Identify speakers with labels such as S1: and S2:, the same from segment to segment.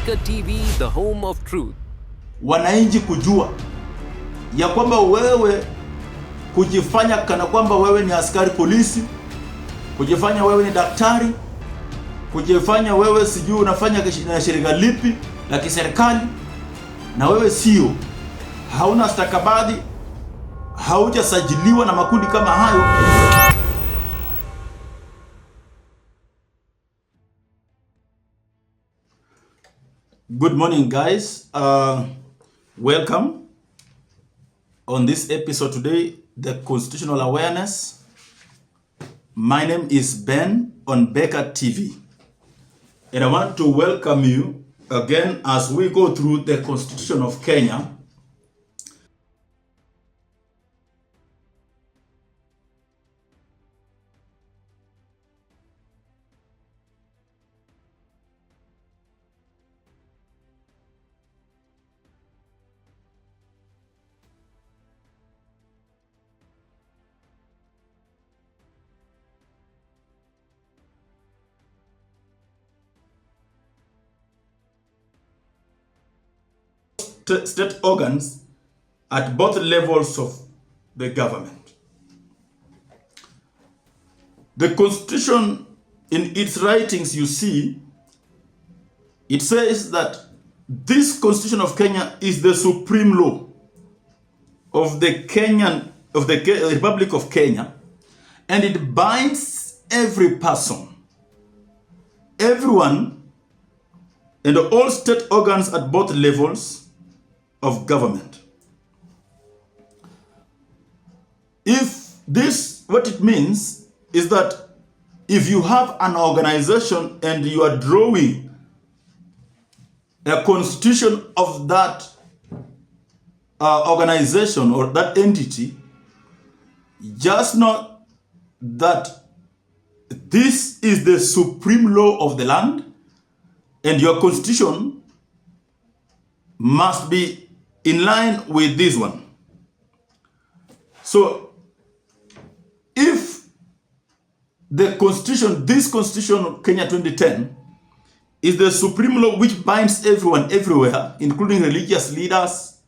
S1: Baker TV, the home of truth.
S2: Wananchi kujua ya kwamba wewe kujifanya kana kwamba wewe ni askari polisi, kujifanya wewe ni daktari, kujifanya wewe sijui unafanya na shirika lipi la kiserikali, na wewe sio, hauna stakabadhi, haujasajiliwa na makundi kama hayo. Good morning, guys. Welcome on this episode today, the constitutional awareness. My name is Ben on Baker TV, and I want to welcome you again as we go through the Constitution of Kenya. State organs at both levels of the government. The Constitution, in its writings, you see, it says that this Constitution of Kenya is the supreme law of the Republic of Kenya, and it binds every person, everyone, and all state organs at both levels of government. What it means is that if you have an organization and you are drawing a constitution of that organization or that entity, just know that this is the supreme law of the land, and your constitution must be in line with this one. So, if the Constitution, this Constitution of Kenya 2010, is the supreme law which binds everyone everywhere, including religious leaders,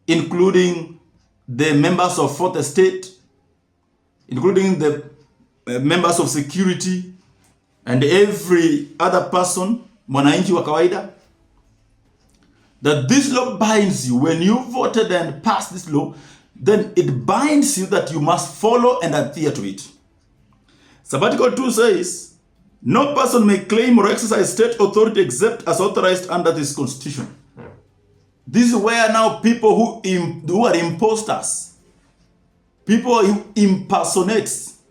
S2: including the members of fourth estate, including the members of security, and every other person, mwananchi wa kawaida, that this law binds you. When you voted and passed this law, then it binds you that you must follow and adhere to it. Article 2 says, no person may claim or exercise state authority except as authorized under this Constitution. This is where now people who are imposters, people who impersonates.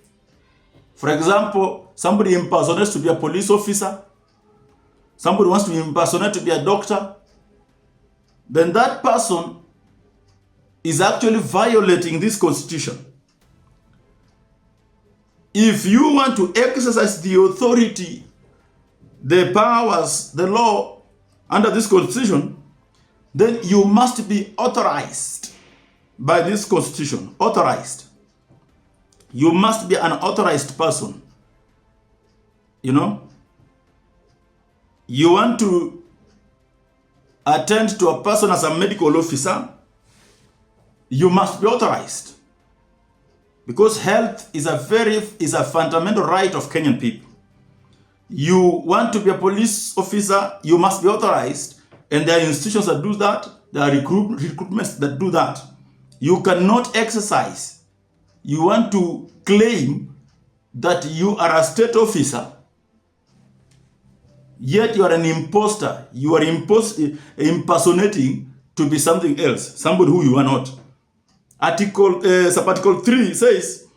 S2: For example, somebody impersonates to be a police officer, somebody wants to impersonate to be a doctor, then that person is actually violating this Constitution. If you want to exercise the authority, the powers, the law under this Constitution, then you must be authorized by this Constitution. Authorized. You must be an authorized person. You know? You want to attend to a person as a medical officer, you must be authorized, because health is a fundamental right of Kenyan people. You want to be a police officer, you must be authorized, and there are institutions that do that, there are recruitments that do that. You cannot exercise. You want to claim that you are a state officer, yet you are an imposter. You are impersonating to be something else, somebody who you are not. Article 3 says,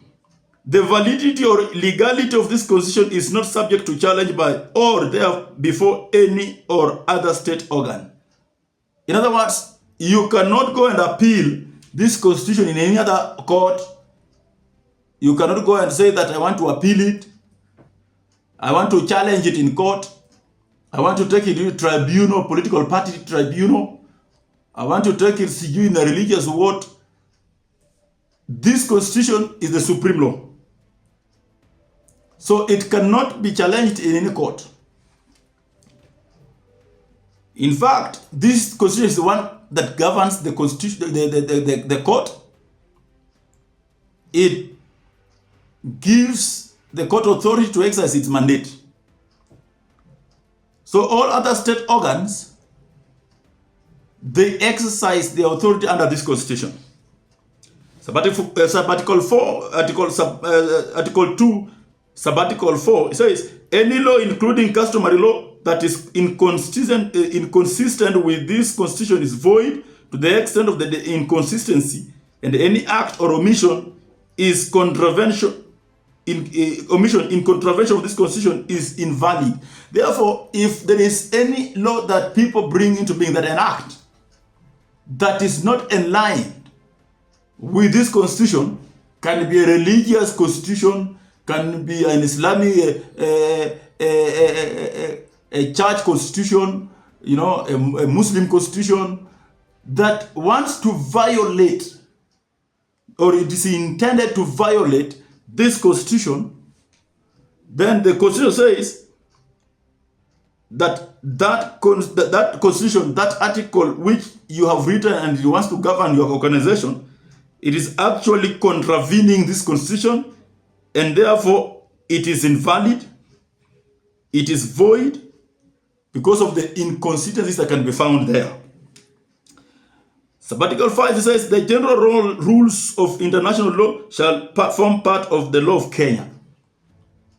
S2: the validity or legality of this Constitution is not subject to challenge by or there before any or other state organ. In other words, you cannot go and appeal this Constitution in any other court. You cannot go and say that I want to appeal it, I want to challenge it in court, I want to take it to tribunal, political party tribunal. I want to take it in a religious vote. This Constitution is the supreme law. So it cannot be challenged in any court. In fact, this constitution is the one that governs the constitution, the court. It gives the court authority to exercise its mandate. So all other state organs, they exercise their authority under this constitution. Article 4, Article 2, Article 4, it says, any law, including customary law, that is inconsistent with this constitution is void to the extent of the inconsistency, and any act or omission is contravention in contravention of this constitution is invalid. Therefore, if there is any law that people bring into being, that enact, that is not in line with this constitution, can be a religious constitution, can be an Islamic a church constitution, you know, a Muslim constitution, that wants to violate, or it is intended to violate this constitution, then the constitution says that constitution, that article which you have written and it wants to govern your organization, it is actually contravening this constitution, and therefore it is invalid, it is void, because of the inconsistencies that can be found there. Article 5 says the general rules of international law shall form part of the law of Kenya.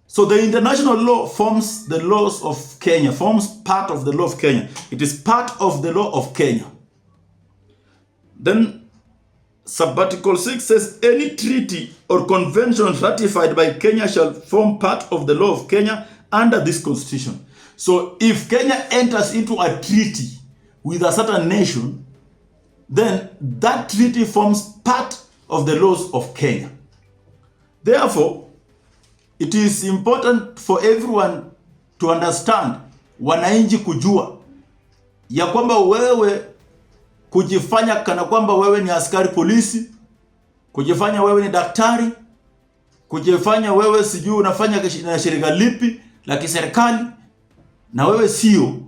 S2: So the international law forms the laws of Kenya, forms part of the law of Kenya. It is part of the law of Kenya. Then Article 6 says any treaty or convention ratified by Kenya shall form part of the law of Kenya under this constitution. So if Kenya enters into a treaty with a certain nation, then that treaty forms part of the laws of Kenya. Therefore, it is important for everyone to understand, wananchi kujua ya kwamba wewe kujifanya kana kwamba wewe ni askari polisi, kujifanya wewe ni daktari, kujifanya wewe sijui unafanya na shirika lipi la kiserikali, na wewe sio,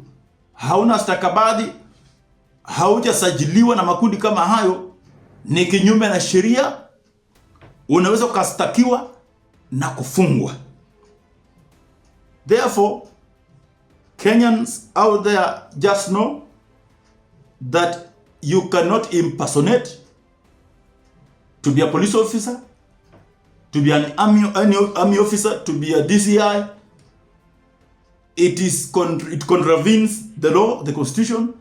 S2: hauna stakabadhi, haujasajiliwa na makundi kama hayo, ni kinyume na sheria, unaweza kustakiwa na kufungwa. Therefore, Kenyans out there just know that you cannot impersonate to be a police officer, to be an army officer, to be a DCI. It contravenes the law, the constitution,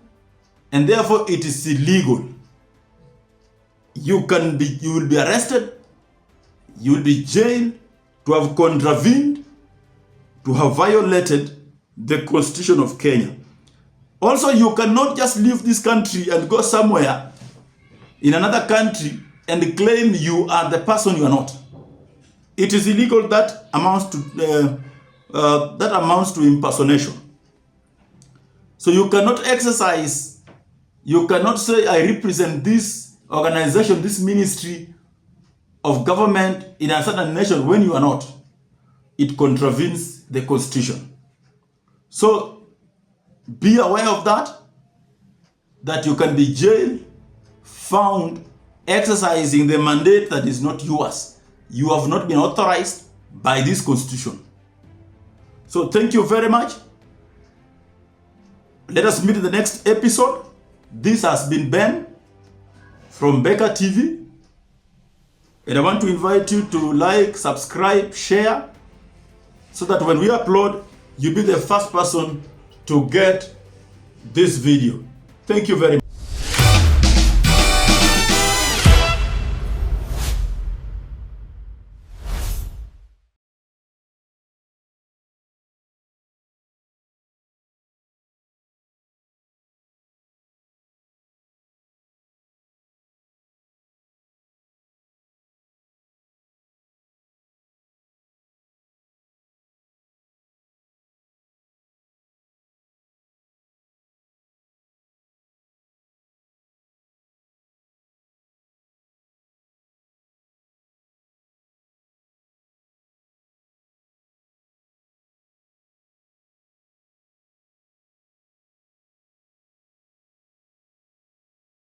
S2: and therefore it is illegal. You will be arrested, you will be jailed to have contravened, to have violated the constitution of Kenya. Also, you cannot just leave this country and go somewhere in another country and claim you are the person you are not. It is illegal. That amounts to impersonation. So you cannot exercise, you cannot say I represent this organization, this ministry of government in a certain nation when you are not. It contravenes the constitution. So be aware of that you can be jailed, found exercising the mandate that is not yours. You have not been authorized by this constitution. So thank you very much. Let us meet in the next episode. This has been Ben from Beka TV. And I want to invite you to like, subscribe, share, so that when we upload, you'll be the first person to get this video. Thank you very much.